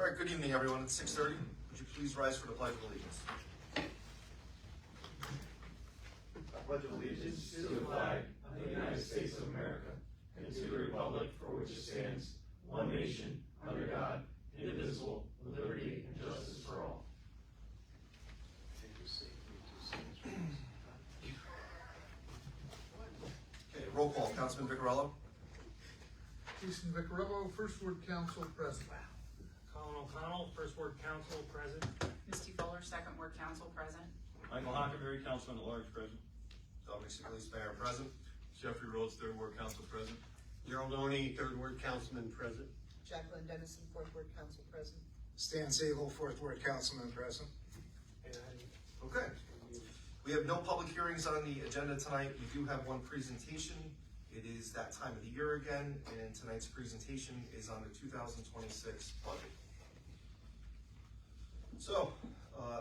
All right, good evening, everyone. It's 6:30. Would you please rise for the Pledge of Allegiance? I pledge allegiance to the flag of the United States of America and to the republic for which it stands, one nation, under God, indivisible, with liberty and justice for all. Okay, roll call. Councilman Vicarello. Jason Vicarello, First Ward Council President. Colin O'Connell, First Ward Council President. Misty Fuller, Second Ward Council President. Michael Hockenberry, Councilman at Large, President. Dominic Sebelius, Mayor Present. Jeffrey Rhodes, Third Ward Council President. Gerald Oney, Third Ward Councilman President. Jacqueline Dennison, Fourth Ward Council President. Stan Sable, Fourth Ward Councilman President. Okay. We have no public hearings on the agenda tonight. We do have one presentation. It is that time of the year again, and tonight's presentation is on the 2026 budget. So,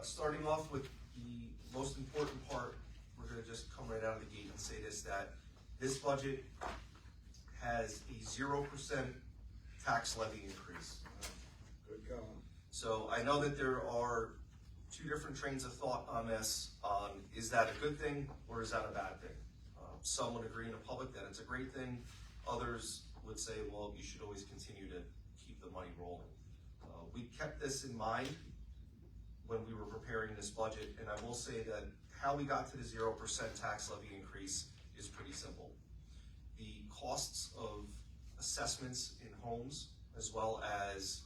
starting off with the most important part, we're gonna just come right out of the gate and say that this budget has a 0% tax levy increase. Good going. So I know that there are two different trains of thought on this. Is that a good thing or is that a bad thing? Some would agree in the public that it's a great thing. Others would say, well, you should always continue to keep the money rolling. We kept this in mind when we were preparing this budget, and I will say that how we got to the 0% tax levy increase is pretty simple. The costs of assessments in homes, as well as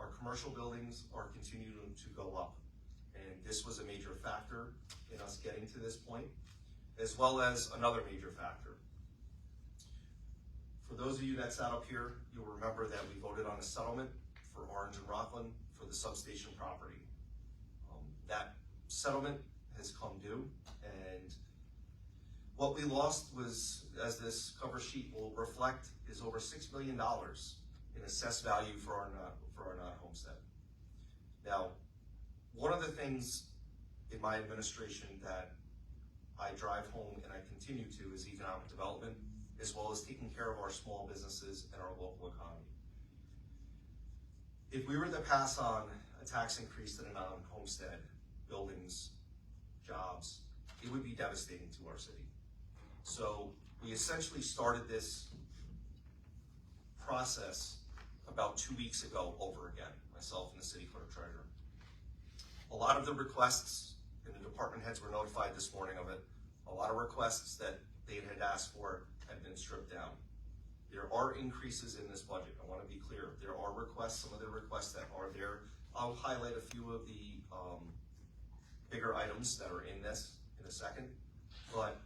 our commercial buildings, are continuing to go up. And this was a major factor in us getting to this point, as well as another major factor. For those of you that sat up here, you'll remember that we voted on a settlement for Orange and Rockland for the substation property. That settlement has come due, and what we lost was, as this cover sheet will reflect, is over $6 million in assessed value for our non-homestead. Now, one of the things in my administration that I drive home and I continue to is economic development, as well as taking care of our small businesses and our local economy. If we were to pass on a tax increase to the non-homestead buildings, jobs, it would be devastating to our city. So we essentially started this process about 2 weeks ago over again, myself and the city clerk treasurer. A lot of the requests, and the department heads were notified this morning of it, a lot of requests that they had asked for had been stripped down. There are increases in this budget. I want to be clear. There are requests, some of the requests that are there. I'll highlight a few of the bigger items that are in this in a second, but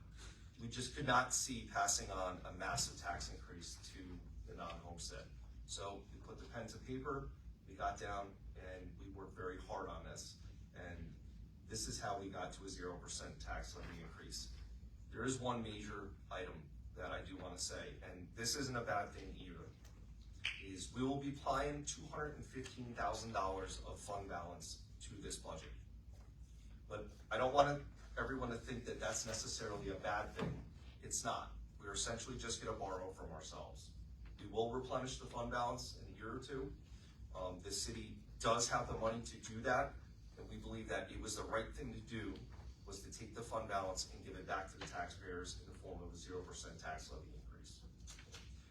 we just could not see passing on a massive tax increase to the non-homestead. So we put the pen to paper, we got down, and we worked very hard on this. And this is how we got to a 0% tax levy increase. There is one major item that I do want to say, and this isn't a bad thing either, is we will be applying $215,000 of fund balance to this budget. But I don't want everyone to think that that's necessarily a bad thing. It's not. We're essentially just going to borrow from ourselves. We will replenish the fund balance in a year or two. The city does have the money to do that, and we believe that it was the right thing to do, was to take the fund balance and give it back to the taxpayers in the form of a 0% tax levy increase.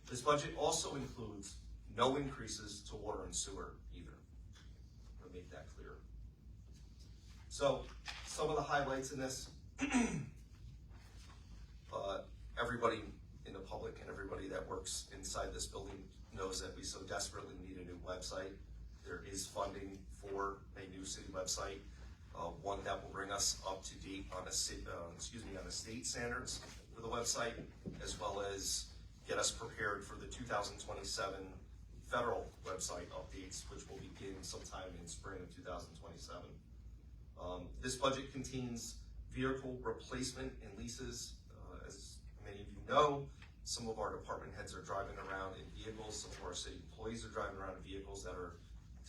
This budget also includes no increases to water and sewer either. I'll make that clear. So, some of the highlights in this, everybody in the public and everybody that works inside this building knows that we so desperately need a new website. There is funding for a new city website, one that will bring us up to date on the state standards for the website, as well as get us prepared for the 2027 federal website updates, which will begin sometime in spring of 2027. This budget contains vehicle replacement and leases. As many of you know, some of our department heads are driving around in vehicles. Some of our city employees are driving around in vehicles that are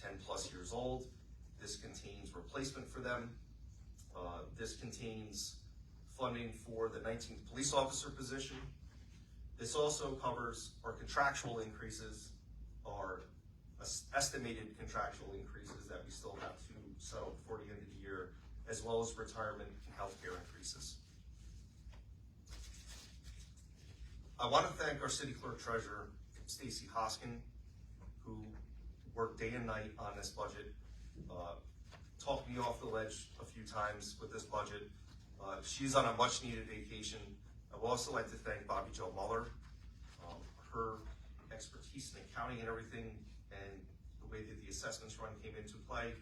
10 plus years old. This contains replacement for them. This contains funding for the 19th police officer position. This also covers our contractual increases, our estimated contractual increases that we still have to settle before the end of the year, as well as retirement and healthcare increases. I want to thank our city clerk treasurer, Stacy Hoskin, who worked day and night on this budget, talked me off the ledge a few times with this budget. She's on a much needed vacation. I would also like to thank Bobby Jo Muller, her expertise in accounting and everything, and the way that the assessments run came into play.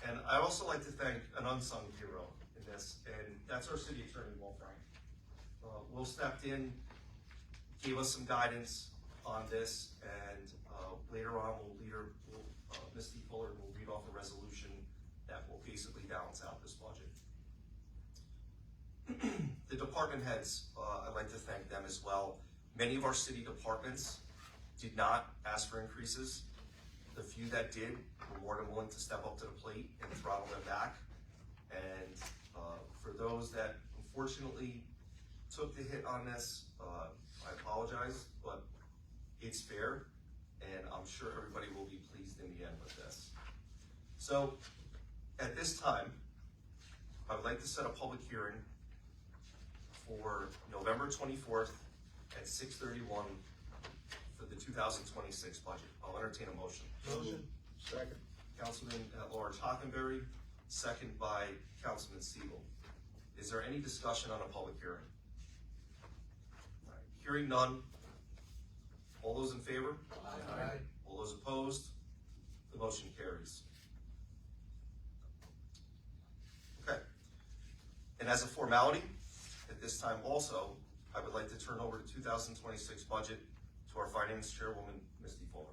And I also like to thank an unsung hero in this, and that's our city attorney, Will Frank. Will stepped in, gave us some guidance on this, and later on Misty Fuller will read off a resolution that will basically balance out this budget. The department heads, I'd like to thank them as well. Many of our city departments did not ask for increases. The few that did were more than willing to step up to the plate and throttle them back. And for those that unfortunately took the hit on this, I apologize, but it's fair, and I'm sure everybody will be pleased in the end with this. So at this time, I would like to set a public hearing for November 24th at 6:31 for the 2026 budget. I'll entertain a motion. Motion. Second. Councilman at Large Hockenberry, second by Councilman Siegel. Is there any discussion on a public hearing? All right. Hearing none. All those in favor? Aye. All those opposed? The motion carries. Okay. And as a formality, at this time also, I would like to turn over the 2026 budget to our Finance Chairwoman, Misty Fuller.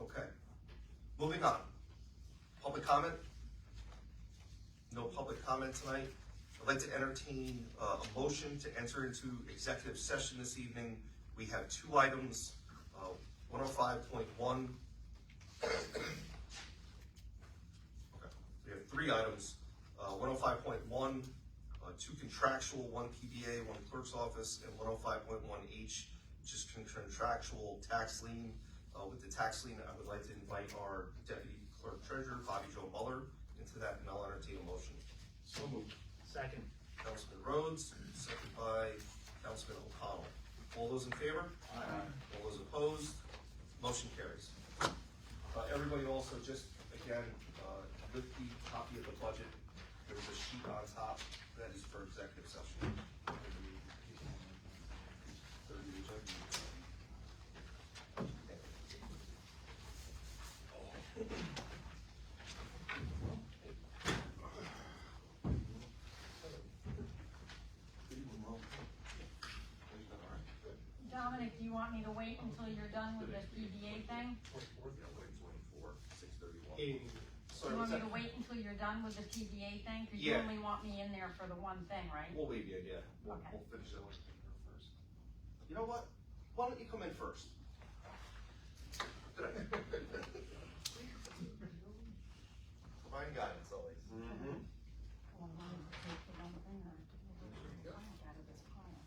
Okay. Moving on. Public comment? No public comment tonight. I'd like to entertain a motion to enter into executive session this evening. We have two items, 105.1. Okay. We have three items, 105.1, two contractual, one PBA, one clerk's office, and 105.1H, which is contractual tax lien. With the tax lien, I would like to invite our Deputy Clerk Treasurer, Bobby Jo Muller, into that, and I'll entertain a motion. So moved. Second. Councilman Rhodes, second by Councilman O'Connell. All those in favor? Aye. All those opposed? Motion carries. Everybody also just, again, with the copy of the budget, there's a sheet on top that is for executive session. Dominic, do you want me to wait until you're done with the PDA thing? 6:31. Do you want me to wait until you're done with the PDA thing? Cause you Yeah. only want me in there for the one thing, right? We'll leave you, yeah. We'll Okay. finish it first. You know what? Why don't you come in first? Divine guidance always. Well, I wanted to take the one thing or the blank out of this pile.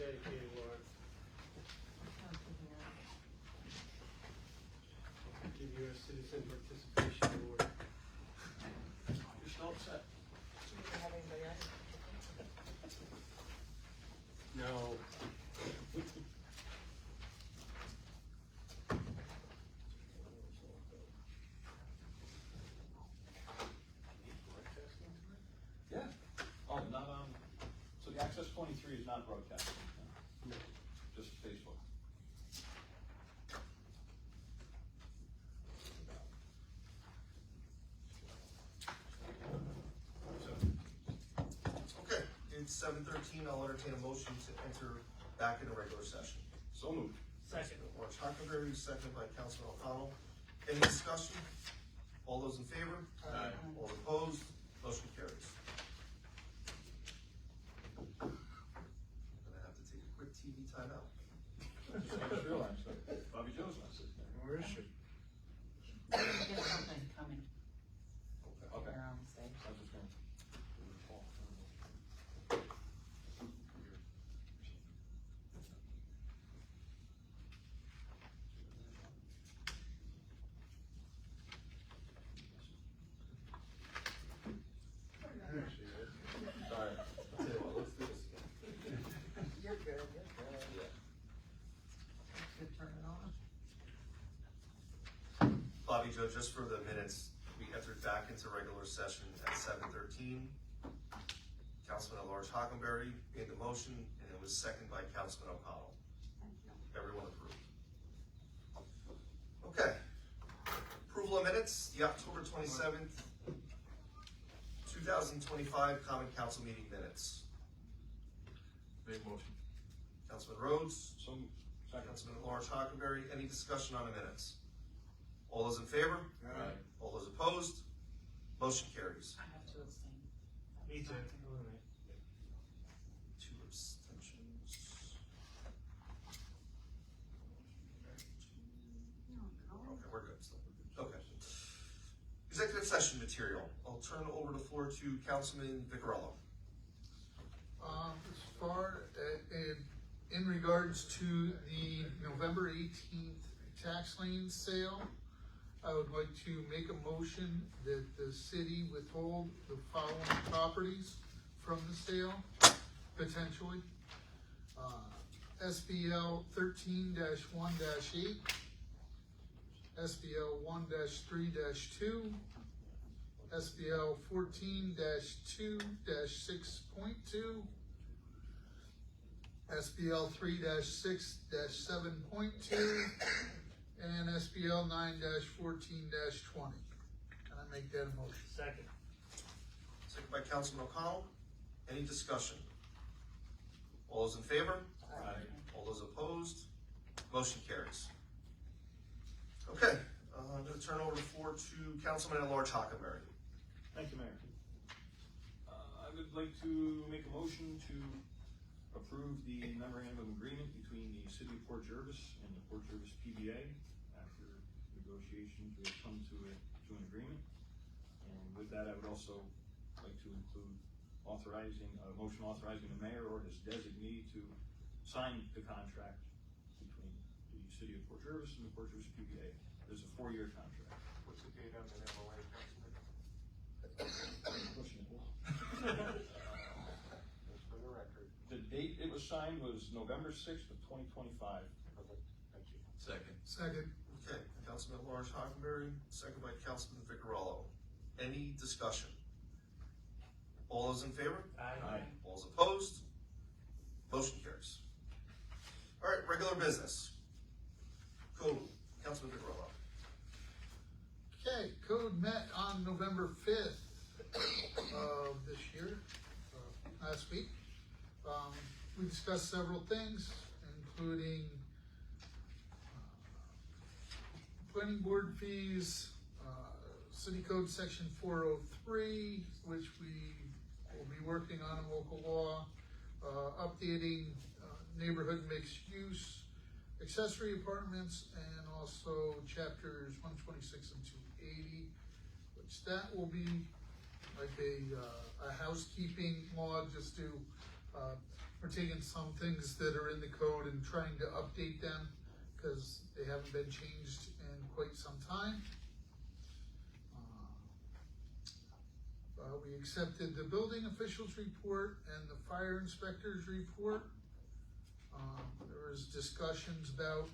dedicated, Lord. Give you a citizen participation award. You're still upset? Do you have anybody else? No. Yeah. Oh, not on, so the Access 23 is not broadcasting? No. Just Facebook? Okay, it's 7:13, I'll entertain a motion to enter back into regular session. So moved. Second. Lawrence Hockenberry, second by Councilman O'Connell. Any discussion? All those in favor? Aye. All opposed? Motion carries. I'm gonna have to take a quick TV timeout. I just realized that Bobby Joe's not sitting there. Where is she? There's something coming. Okay. Here on stage. I was just gonna. Sorry. I'll tell you what, let's do this again. You're good, you're good. Good, turn it on. Bobby Joe, just for the minutes, we entered back into regular session at 7:13. Councilman at-large Hockenberry made the motion, and it was seconded by Councilman O'Connell. Everyone approved. Okay. Approval of minutes, the October 27th, 2025 Common Council meeting minutes. Make motion. Councilman Rhodes, So, second. Councilman at-large Hockenberry, any discussion on the minutes? All those in favor? Aye. All those opposed? Motion carries. I have to abstain. Me too. Two abstentions. Okay, we're good. Okay. Executive session material. I'll turn over the floor to Councilman Vicarello. As far in regards to the November 18th tax lien sale, I would like to make a motion that the city withhold the following properties from the sale, potentially. SBL 13-1-8, SBL 1-3-2, SBL 14-2-6.2, SBL 3-6-7.2, and SBL 9-14-20. And I make that a motion. Second. Second by Councilman O'Connell. Any discussion? All those in favor? Aye. All those opposed? Motion carries. Okay, I'm gonna turn over the floor to Councilman at-large Hockenberry. Thank you, Mayor. I would like to make a motion to approve the memorandum of agreement between the City of Port Jervis and the Port Jervis PBA. After negotiations, we have come to an agreement. And with that, I would also like to include a motion authorizing the mayor or his designee to sign the contract between the City of Port Jervis and the Port Jervis PBA. There's a 4-year contract. What's the date on the MOA, Councilman? Pushing it. Just for the record. The date it was signed was November 6th of 2025. Thank you. Second. Second. Okay, Councilman at-large Hockenberry, second by Councilman Vicarello. Any discussion? All those in favor? Aye. All those opposed? Motion carries. All right, regular business. Code, Councilman Vicarello. Okay, code met on November 5th of this year, last week. We discussed several things, including planning board fees, city code section 403, which we will be working on in local law, updating neighborhood mixed use, accessory apartments, and also chapters 126 and 280, which that will be like a housekeeping law, just to, we're we're taking some things that are in the code and trying to update them, cause they haven't been changed in quite some time. We accepted the building officials report and the fire inspector's report. There was discussions about,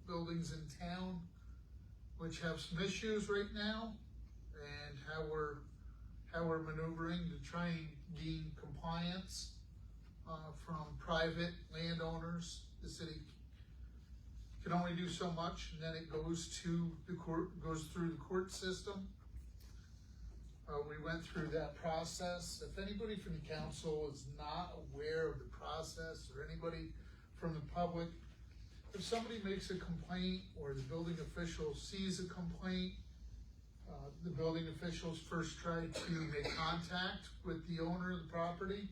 buildings in town which have some issues right now, and how we're maneuvering to try and gain compliance, from private landowners. The city can only do so much, and then it goes to the court, goes through the court system. We went through that process. If anybody from the council is not aware of the process, or anybody from the public, if somebody makes a complaint or the building official sees a complaint, the building officials first try to make contact with the owner of the property,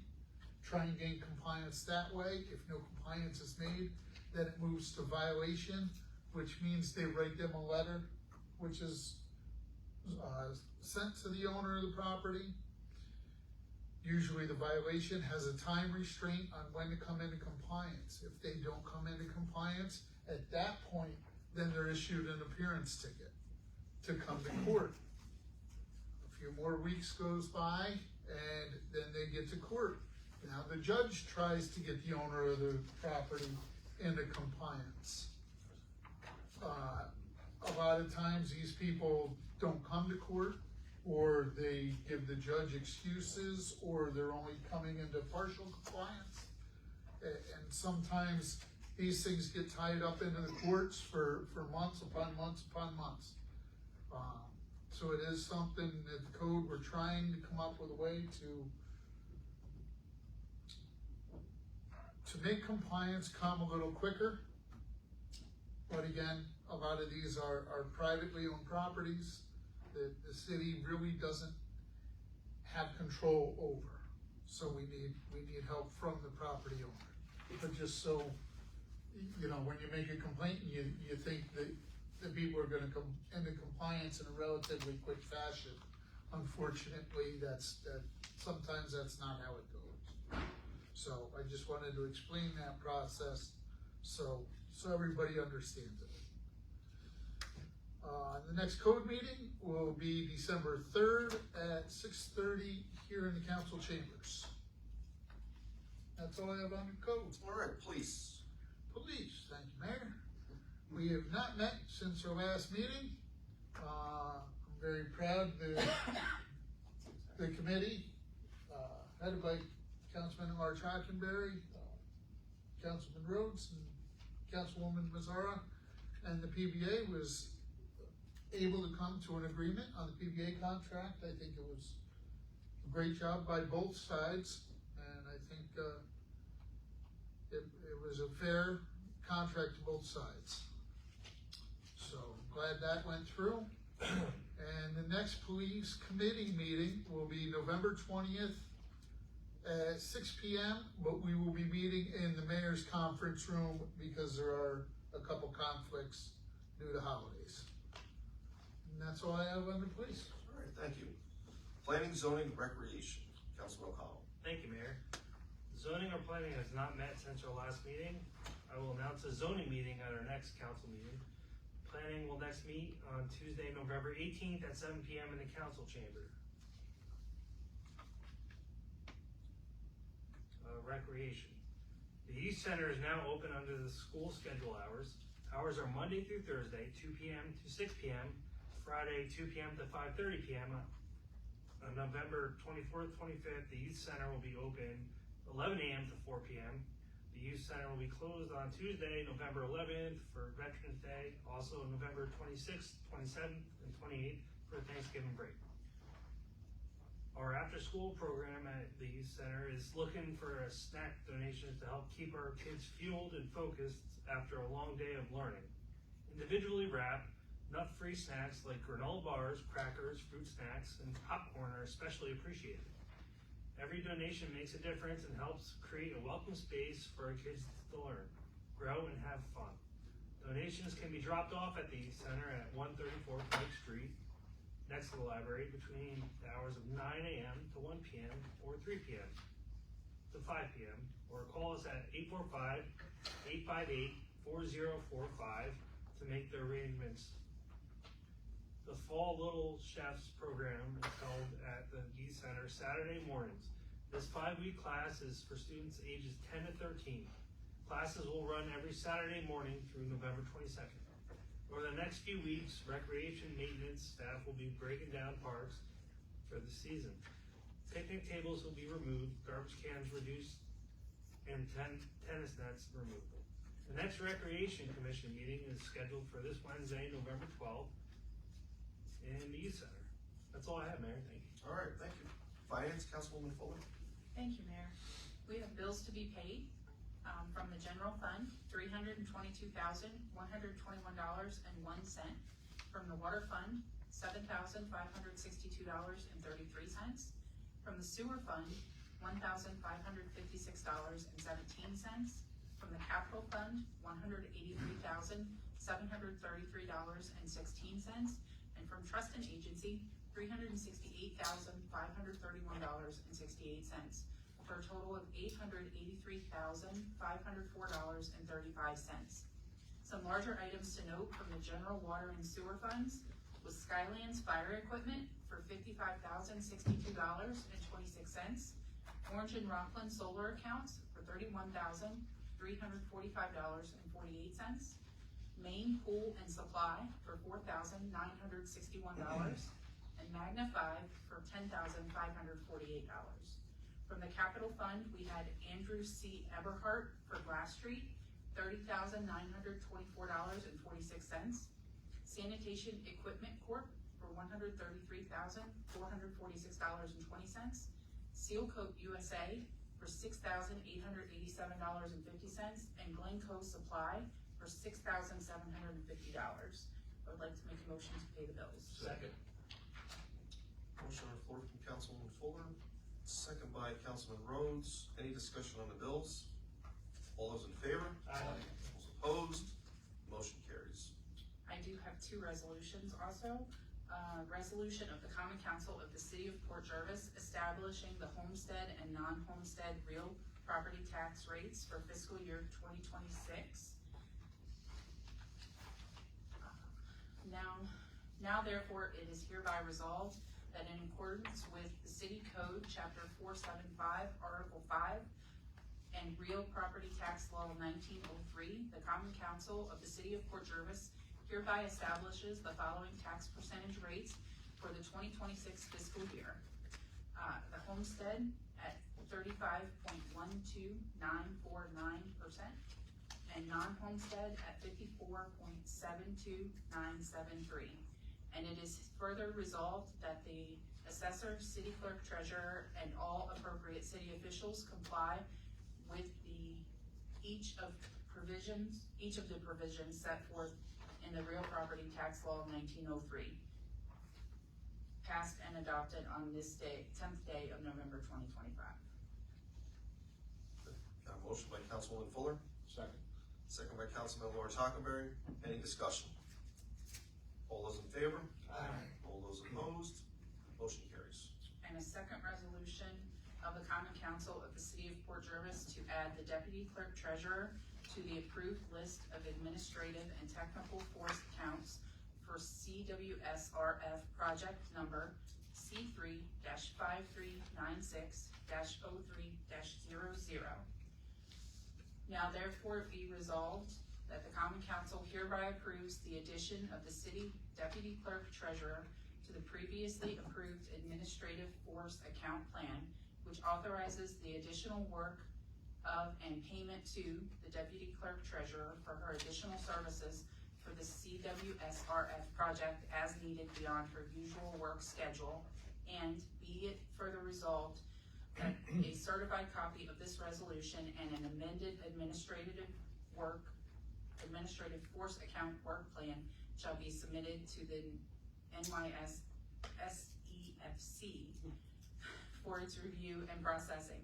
try and gain compliance that way. If no compliance is made, then it moves to violation, which means they write them a letter, which is sent to the owner of the property. Usually the violation has a time restraint on when to come into compliance. If they don't come into compliance, at that point, then they're issued an appearance ticket to come to court. A few more weeks goes by, and then they get to court. Now the judge tries to get the owner of the property into compliance. A lot of times these people don't come to court, or they give the judge excuses, or they're only coming into partial compliance. And sometimes these things get tied up into the courts for months upon months upon months. So it is something that the code, we're trying to come up with a way to make compliance come a little quicker. But again, a lot of these are privately owned properties that the city really doesn't have control over. So we need help from the property owner. But just so, you know, when you make a complaint, you think that the people are gonna come into compliance in a relatively quick fashion. Unfortunately, sometimes that's not how it goes. So I just wanted to explain that process so everybody understands it. The next code meeting will be December 3rd at 6:30 here in the council chambers. That's all I have on the code. All right, police. Police, thank you, Mayor. We have not met since our last meeting. I'm very proud that the committee, headed by Councilman March Hockenberry, Councilman Rhodes, and Councilwoman Mazzara, and the PBA was able to come to an agreement on the PBA contract. I think it was a great job by both sides, and I think it was a fair contract to both sides. So glad that went through. And the next police committee meeting will be November 20th at 6 p.m., but we will be meeting in the mayor's conference room because there are a couple conflicts due to holidays. And that's all I have on the police. All right, thank you. Planning, zoning, recreation. Councilman O'Connell. Thank you, Mayor. Zoning or planning has not met since our last meeting. I will announce a zoning meeting at our next council meeting. Planning will next meet on Tuesday, November 18th at 7 p.m. in the council chamber. Recreation. The youth center is now open under the school schedule hours. Hours are Monday through Thursday, 2 p.m. to 6 p.m., Friday, 2 p.m. to 5:30 p.m. On November 24th, 25th, the youth center will be open 11 a.m. to 4 p.m. The youth center will be closed on Tuesday, November 11th for Veterans Day, also November 26th, 27th, and 28th for Thanksgiving break. Our after-school program at the youth center is looking for snack donations to help keep our kids fueled and focused after a long day of learning. Individually wrapped, nut-free snacks like granola bars, crackers, fruit snacks, and popcorn are especially appreciated. Every donation makes a difference and helps create a welcome space for our kids to learn, grow, and have fun. Donations can be dropped off at the youth center at 134 Pike Street, next to the library, between the hours of 9 a.m. to 1 p.m. or 3 p.m. to 5 p.m. or call us at 845-858-4045 to make the arrangements. The Fall Little Chefs program is held at the youth center Saturday mornings. This 5-week class is for students ages 10 to 13. Classes will run every Saturday morning through November 22nd. Over the next few weeks, recreation maintenance staff will be breaking down parks for the season. Picnic tables will be removed, garbage cans reduced, and tennis nets removed. The next Recreation Commission meeting is scheduled for this Wednesday, November 12th, in the youth center. That's all I have, Mayor. Thank you. All right, thank you. Finance, Councilwoman Fuller. Thank you, Mayor. We have bills to be paid, from the general fund, $322,121.01. From the water fund, $7,562.33. From the sewer fund, $1,556.17. From the capital fund, $183,733.16. And from trust and agency, $368,531.68, for a total of $883,504.35. Some larger items to note from the general water and sewer funds was Skylands fire equipment for $55,062.26, Orange and Rockland solar accounts for $31,345.48, Main pool and supply for $4,961, and Magna 5 for $10,548. From the capital fund, we had Andrew C. Eberhart for Glass Street, $30,924.46. Sanitation Equipment Corp. for $133,446.20. Seal Coat USA for $6,887.50, and Glencoe Supply for $6,750. I would like to make a motion to pay the bills. Second. Motion on the floor from Councilwoman Fuller, second by Councilman Rhodes. Any discussion on the bills? All those in favor? Aye. Those opposed? Motion carries. I do have two resolutions also. Resolution of the Common Council of the City of Port Jervis establishing the homestead and non-homestead real property tax rates for fiscal year 2026. Now therefore it is hereby resolved that in accordance with the City Code, Chapter 475, Article 5, and Real Property Tax Law 1903, the Common Council of the City of Port Jervis hereby establishes the following tax percentage rates for the 2026 fiscal year. The homestead at 35.12949%, and non-homestead at 54.72973. And it is further resolved that the assessor, city clerk, treasurer, and all appropriate city officials comply with each of the provisions set forth in the Real Property Tax Law of 1903, passed and adopted on this day, 10th day of November 2025. Got a motion by Councilwoman Fuller, Second. second by Councilman Lawrence Hockenberry. Any discussion? All those in favor? Aye. All those opposed? Motion carries. And a second resolution of the Common Council of the City of Port Jervis to add the Deputy Clerk Treasurer to the approved list of administrative and technical force accounts for CWSRF project number C3-5396-03-00. Now therefore be resolved that the Common Council hereby approves the addition of the City Deputy Clerk Treasurer to the previously approved administrative force account plan, which authorizes the additional work of and payment to the Deputy Clerk Treasurer for her additional services for the CWSRF project as needed beyond her usual work schedule, and be it further resolved that a certified copy of this resolution and an amended administrative force account work plan shall be submitted to the NYSEFC for its review and processing,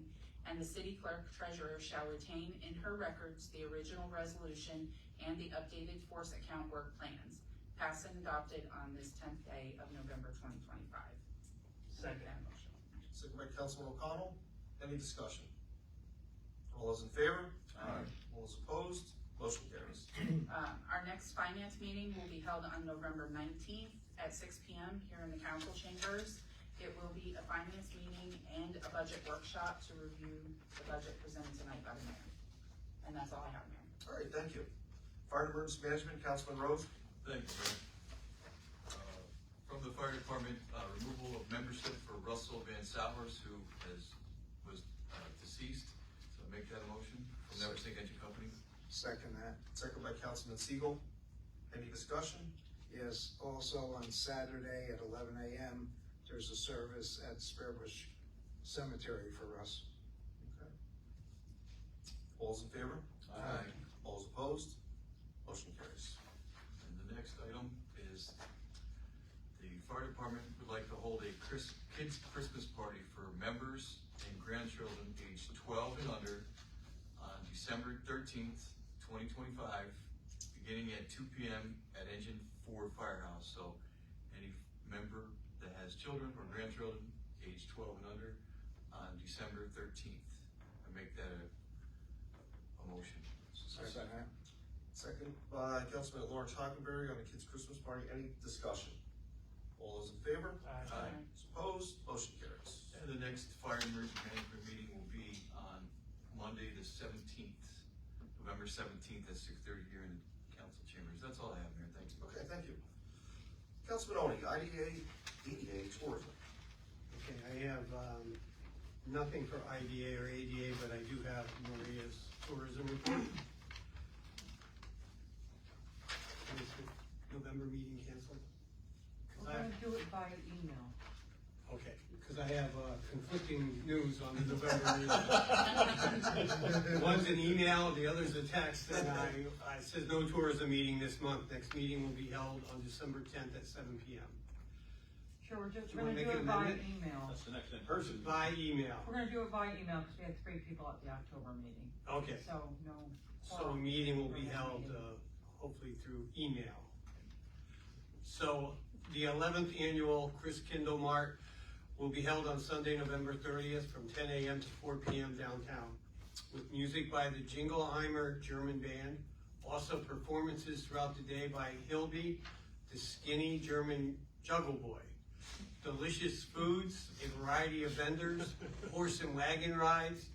and the City Clerk Treasurer shall retain in her records the original resolution and the updated force account work plans, passed and adopted on this 10th day of November 2025. Second. That motion. Second by Councilman O'Connell. Any discussion? All those in favor? Aye. All those opposed? Motion carries. Our next finance meeting will be held on November 19th at 6 p.m. here in the council chambers. It will be a finance meeting and a budget workshop to review the budget presented tonight by the mayor. And that's all I have, Mayor. All right, thank you. Fire and Emergency Management, Councilman Rose. Thank you, Mayor. From the fire department, removal of membership for Russell Van Sowers, who was deceased. So make that a motion from Never Sink Engine Company. Second that. Second by Councilman Siegel. Any discussion? Yes, also on Saturday at 11 a.m., there's a service at Spearbush Cemetery for Russ. Okay. All those in favor? Aye. All those opposed? Motion carries. And the next item is the fire department would like to hold a kids Christmas party for members and grandchildren aged 12 and under on December 13th, 2025, beginning at 2 p.m. at Engine 4 Firehouse. So any member that has children or grandchildren aged 12 and under on December 13th. I make that a motion. Second that. Second by Councilman Lawrence Hockenberry on the kids' Christmas party. Any discussion? All those in favor? Aye. Those opposed? Motion carries. And the next fire and emergency management meeting will be on Monday, the 17th, November 17th at 6:30 here in the council chambers. That's all I have, Mayor. Thank you. Okay, thank you. Councilman Oni, EDA tourism. Okay, I have, nothing for IDA or ADA, but I do have Maria's tourism report. Is the November meeting canceled? We're gonna do it via email. Okay, because I have, conflicting news on the November meeting. One's an email, the other's a text, and it says no tourism meeting this month. Next meeting will be held on December 10th at 7 p.m. Sure, we're Do you gonna wanna do make it an via amendment? email. That's the next in person. By email. We're gonna do it via email because we had 3 people at the October meeting, Okay. so no. So a meeting will be held, hopefully through email. So the 11th annual Chris Kindle Mart will be held on Sunday, November 30th from 10 a.m. to 4 p.m. downtown with music by the Jingleheimer German Band. Also performances throughout the day by Hilby, the skinny German Juggle Boy. Delicious foods, a variety of vendors, horse and wagon rides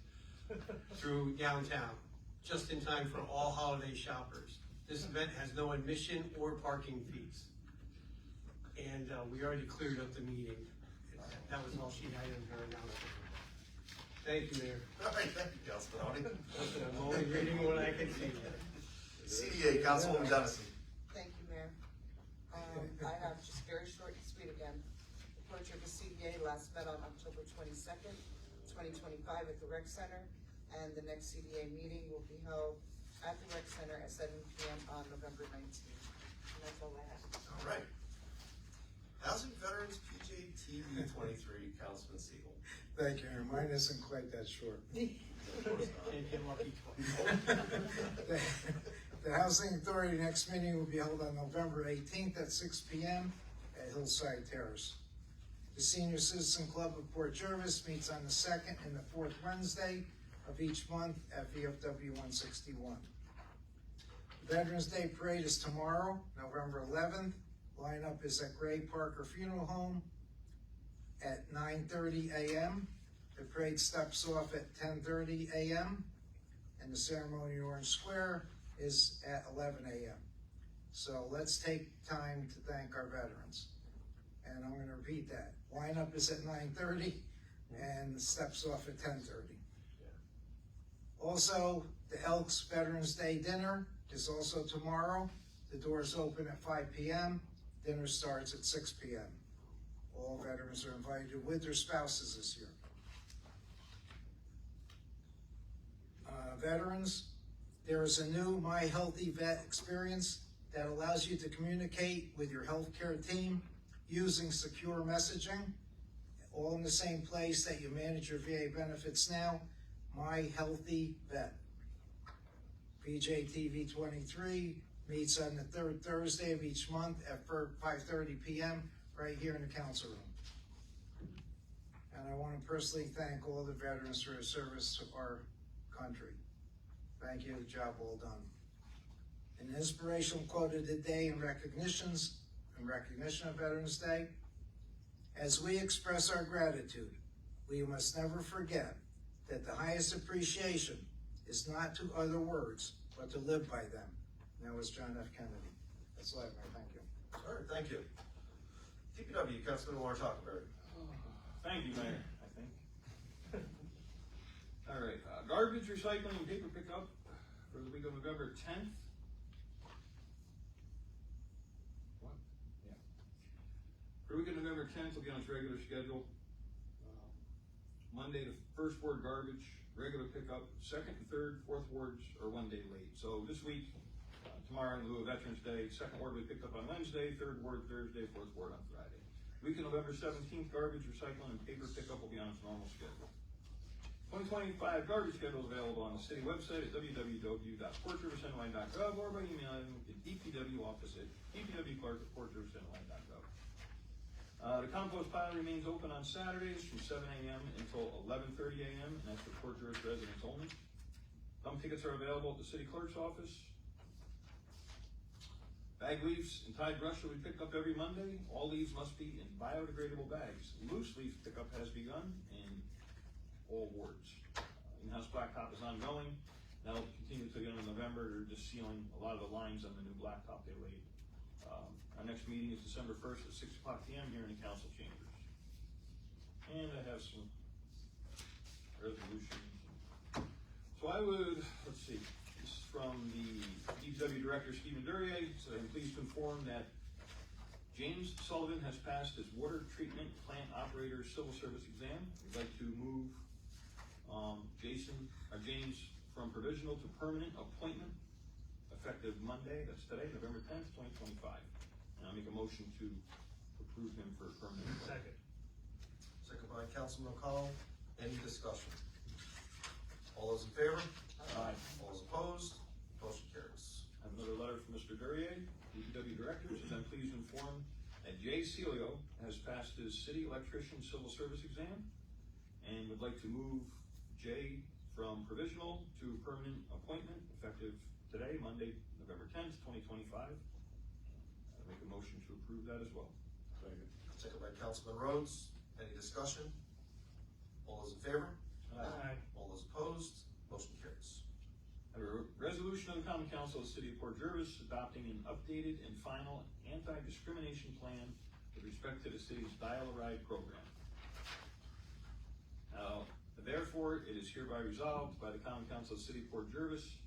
through downtown, just in time for all holiday shoppers. This event has no admission or parking fees. And we already cleared up the meeting. That was all she had in her announcement. Thank you, Mayor. All right, thank you, Councilman Oni. Listen, I'm only reading what I can see. CDA, Councilwoman Dennison. Thank you, Mayor. I have just very short and sweet again. The Port Jervis CDA last met on October 22nd, 2025 at the Rec Center, and the next CDA meeting will be held at the Rec Center at 7 p.m. on November 19th. And that's all I have. All right. Housing Veterans PJ TV 23, Councilman Siegel. Thank you, Aaron. Mine isn't quite that short. Can't get lucky twice. The Housing Authority next meeting will be held on November 18th at 6 p.m. at Hillside Terrace. The Senior Citizen Club of Port Jervis meets on the 2nd and the 4th Wednesday of each month at VFW 161. The Veterans Day Parade is tomorrow, November 11th. Lineup is at Gray Parker Funeral Home at 9:30 a.m. The parade steps off at 10:30 a.m. and the ceremony in Orange Square is at 11 a.m. So let's take time to thank our veterans. And I'm gonna repeat that. Lineup is at 9:30 and steps off at 10:30. Also, the Elks Veterans Day Dinner is also tomorrow. The doors open at 5 p.m. Dinner starts at 6 p.m. All veterans are invited with their spouses this year. Veterans, there is a new My Healthy Vet experience that allows you to communicate with your healthcare team using secure messaging, all in the same place that you manage your VA benefits now. My Healthy Vet. PJTV 23 meets on the 3rd Thursday of each month at 5:30 p.m. right here in the council room. And I want to personally thank all the veterans for their service to our country. Thank you, job well done. An inspirational quote of the day in recognition of Veterans Day. As we express our gratitude, we must never forget that the highest appreciation is not to utter words, but to live by them. And that was John F. Kennedy. That's all I have, Mayor. Thank you. All right, thank you. DPW, Councilman Laura Talkerberry. Thank you, Mayor, I think. All right, garbage, recycling, and paper pickup for the week of November 10th. What? Yeah. For the week of November 10th, will be on its regular schedule. Monday, the first ward garbage, regular pickup, second and third, fourth wards are 1 day late. So this week, tomorrow in lieu of Veterans Day, second ward will be picked up on Wednesday, third ward Thursday, fourth ward on Friday. Week of November 17th, garbage, recycling, and paper pickup will be on its normal schedule. 2025 garbage schedule is available on the city website at www.portriversny.gov or by emailing the DPW office at dpwclerk@portriversny.gov. The compost pile remains open on Saturdays from 7 a.m. until 11:30 a.m. and that's for Port Jervis residents only. Dump tickets are available at the city clerk's office. Bag leaves and Tide brush will be picked up every Monday. All leaves must be in biodegradable bags. Loose leaf pickup has begun in all wards. In-house blacktop is ongoing. That'll continue to the end of November. They're just sealing a lot of the lines on the new blacktop they laid. Our next meeting is December 1st at 6 o'clock p.m. here in the council chambers. And I have some resolutions. So I would, let's see, this is from the DPW Director, Stephen Duryea. So I'm pleased to inform that James Sullivan has passed his water treatment plant operator civil service exam. We'd like to move James from provisional to permanent appointment effective Monday, that's today, November 10th, 2025. And I'll make a motion to approve him for permanent appointment. Second by Councilman O'Connell. Any discussion? All those in favor? Aye. All those opposed? Motion carries. I have another letter from Mr. Duryea, DPW Director, says I'm pleased to inform that Jay Celio has passed his city electrician civil service exam and would like to move Jay from provisional to permanent appointment effective today, Monday, November 10th, 2025. I make a motion to approve that as well. Second by Councilman Rhodes. Any discussion? All those in favor? Aye. All those opposed? Motion carries. I have a resolution of the Common Council of the City of Port Jervis adopting an updated and final anti-discrimination plan with respect to the city's Dial-A-Ride program. Now, therefore, it is hereby resolved by the Common Council of the City of Port Jervis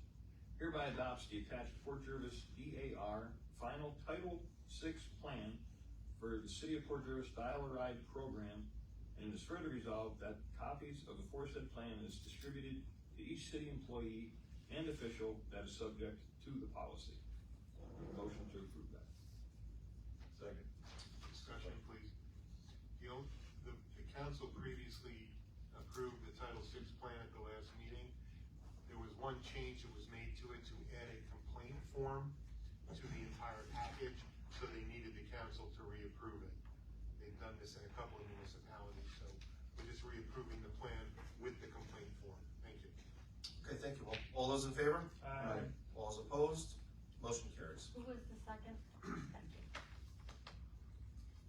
hereby adopts the attached Port Jervis DAR final Title VI plan for the City of Port Jervis Dial-A-Ride program, and it is further resolved that copies of the aforesaid plan is distributed to each city employee and official that is subject to the policy. Motion to approve that. Second. Discussion, please. The council previously approved the Title VI plan at the last meeting. There was one change that was made to it to add a complaint form to the entire package, so they needed the council to reapprove it. They've done this in a couple of municipalities, so we're just reapproving the plan with the complaint form. Thank you. Okay, thank you. All those in favor? Aye. All those opposed? Motion carries. Who was the second? Thank you.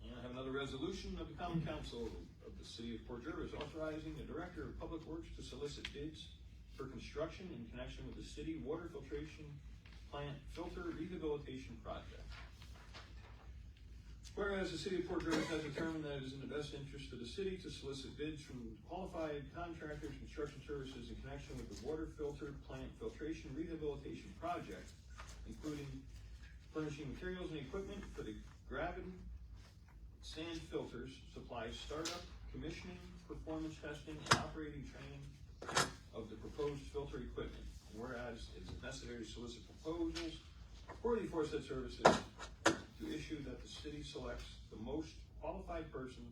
And I have another resolution of the Common Council of the City of Port Jervis authorizing the Director of Public Works to solicit bids for construction in connection with the city water filtration plant filter rehabilitation project. Whereas the City of Port Jervis has determined that it is in the best interest of the city to solicit bids from qualified contractors, construction services in connection with the water filter plant filtration rehabilitation project, including furnishing materials and equipment for the gravity sand filters, supplies, startup, commissioning, performance testing, and operating training of the proposed filter equipment. And whereas it is necessary to solicit proposals for the aforesaid services to issue that the city selects the most qualified person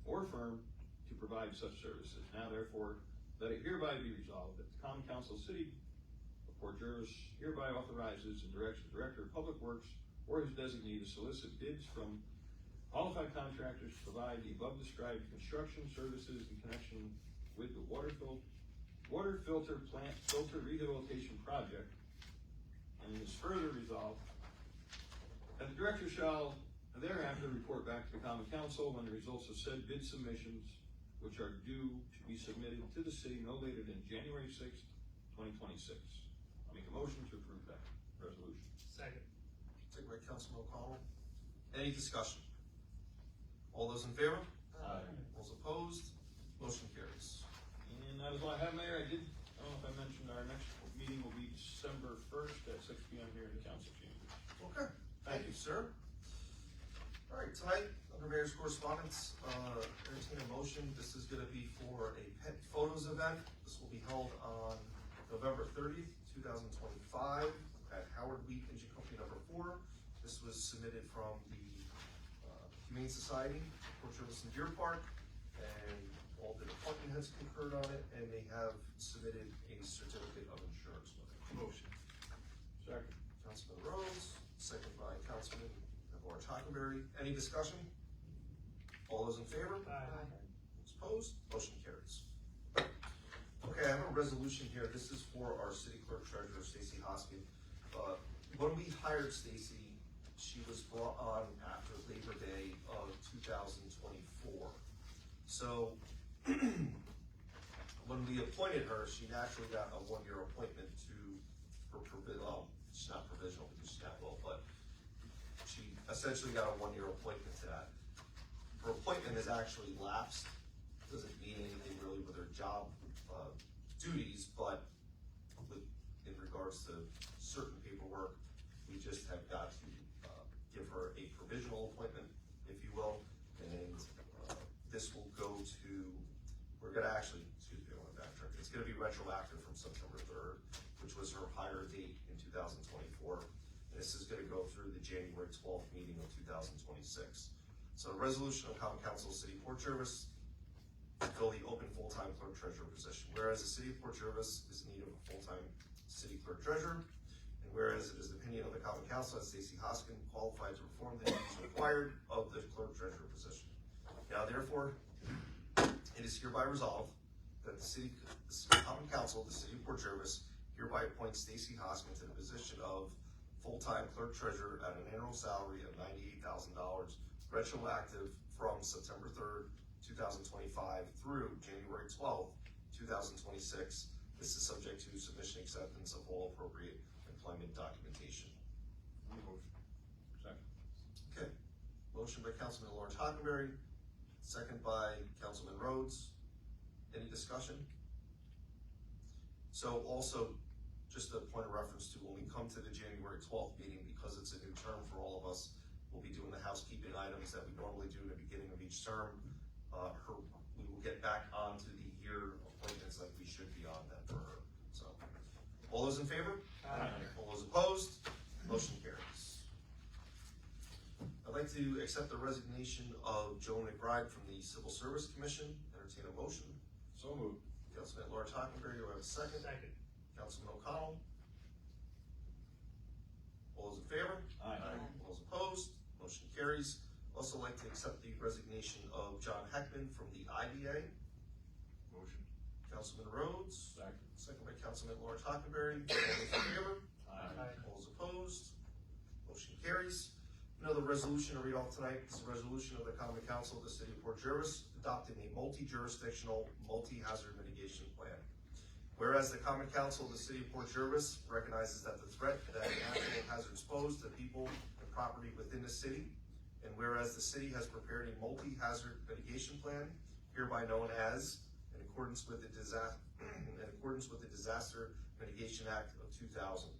or firm to provide such services. Now therefore, let it hereby be resolved that the Common Council of the City of Port Jervis hereby authorizes and directs the Director of Public Works or his designee to solicit bids from qualified contractors to provide the above described construction services in connection with the water water filter plant filter rehabilitation project. And it is further resolved that the director shall thereafter report back to the common council when the results of said bid submissions, which are due to be submitted to the city no later than January 6th, 2026. I'll make a motion to approve that resolution. Second. Second by Councilman O'Connell. Any discussion? All those in favor? Aye. Those opposed? Motion carries. And that is all I have, Mayor. I don't know if I mentioned our next meeting will be December 1st at 6 p.m. here in the council chambers. Okay, thank you, sir. All right, tonight, under Mayor's correspondence, entertain a motion. This is gonna be for a pet photos event. This will be held on November 30th, 2025 at Howard Wheat Engine Company number 4. This was submitted from the Humane Society, Port Jefferson Deer Park, and all the department heads concurred on it, and they have submitted a certificate of insurance with it. Motion. Second. Councilman Rose, second by Councilman Laura Hockenberry. Any discussion? All those in favor? Aye. Those opposed? Motion carries. Okay, I have a resolution here. This is for our city clerk treasurer, Stacy Hoskin. When we hired Stacy, she was brought on after Labor Day of 2024. So, when we appointed her, she naturally got a one-year appointment to her she's not provisional because she's not well, but she essentially got a one-year appointment to that. Her appointment has actually lapsed. Doesn't mean anything really with her job duties, but in regards to certain paperwork, we just have got to give her a provisional appointment, if you will, and this will go to, we're gonna actually, excuse me, I want to backtrack. It's gonna be retroactive from September 3rd, which was her hire date in 2024. This is gonna go through the January 12th meeting of 2026. So a resolution of Common Council, City of Port Jervis, to fill the open full-time clerk treasurer position. Whereas the City of Port Jervis is in need of a full-time city clerk treasurer, and whereas it is the opinion of the Common Council that Stacy Hoskin qualified to perform the duties required of the clerk treasurer position. Now therefore, it is hereby resolved that the Common Council of the City of Port Jervis hereby appoints Stacy Hoskin to the position of full-time clerk treasurer at an annual salary of $98,000, retroactive from September 3rd, 2025 through January 12th, 2026. This is subject to submission and acceptance of all appropriate employment documentation. Motion. Second. Okay, motion by Councilman Lawrence Hockenberry, second by Councilman Rhodes. Any discussion? So also, just a point of reference to when we come to the January 12th meeting, because it's a new term for all of us, we'll be doing the housekeeping items that we normally do at the beginning of each term. We will get back onto the year appointments like we should be on that for her. So, all those in favor? Aye. All those opposed? Motion carries. I'd like to accept the resignation of Joe McBride from the Civil Service Commission. Entertain a motion. So moved. Councilman Lawrence Hockenberry, do I have a second? Second. Councilman O'Connell. All those in favor? Aye. All those opposed? Motion carries. Also like to accept the resignation of John Heckman from the IDA. Motion. Councilman Rhodes. Second. Second by Councilman Lawrence Hockenberry. All those in favor? Aye. All those opposed? Motion carries. Another resolution to read off tonight is a resolution of the Common Council of the City of Port Jervis adopting a multi-jurisdictional, multi-hazard mitigation plan. Whereas the Common Council of the City of Port Jervis recognizes that the threat that natural hazards pose to people and property within the city, and whereas the city has prepared a multi-hazard mitigation plan, hereby known as, in accordance with the Disaster Mitigation Act of 2000.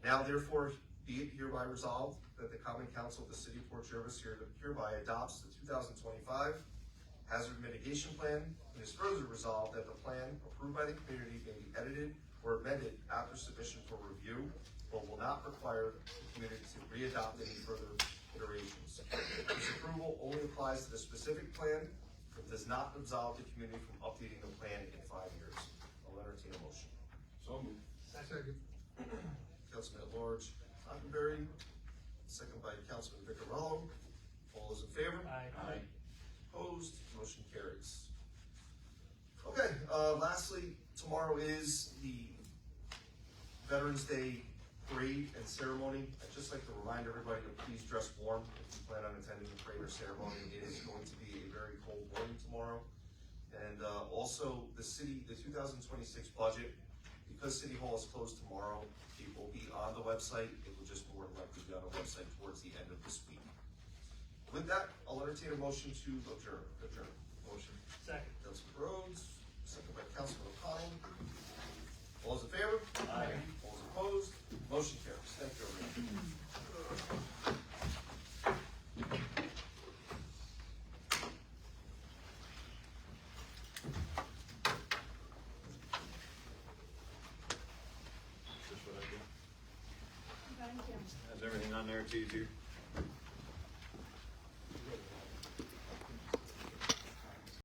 Now therefore, be it hereby resolved that the Common Council of the City of Port Jervis hereby adopts the 2025 Hazard Mitigation Plan. It is further resolved that the plan approved by the community may be edited or amended after submission for review, but will not require the community to re-adopt any further iterations. This approval only applies to the specific plan, but does not absolve the community from updating the plan in 5 years. I'll entertain a motion. So moved. Second. Councilman Lawrence Hockenberry, second by Councilman Vicarello. All those in favor? Aye. Aye. Opposed? Motion carries. Okay, lastly, tomorrow is the Veterans Day parade and ceremony. I'd just like to remind everybody to please dress warm if you plan on attending the parade or ceremony. It is going to be a very cold morning tomorrow. And also, the 2026 budget, because City Hall is closed tomorrow, it will be on the website. It will just more than likely be on the website towards the end of this week. With that, I'll entertain a motion to adjourn. Motion. Second. Councilman Rhodes, second by Councilman O'Connell. All those in favor? Aye. All those opposed? Motion carries. Thank you, everyone. Just what I do. Has everything on there, it's easier.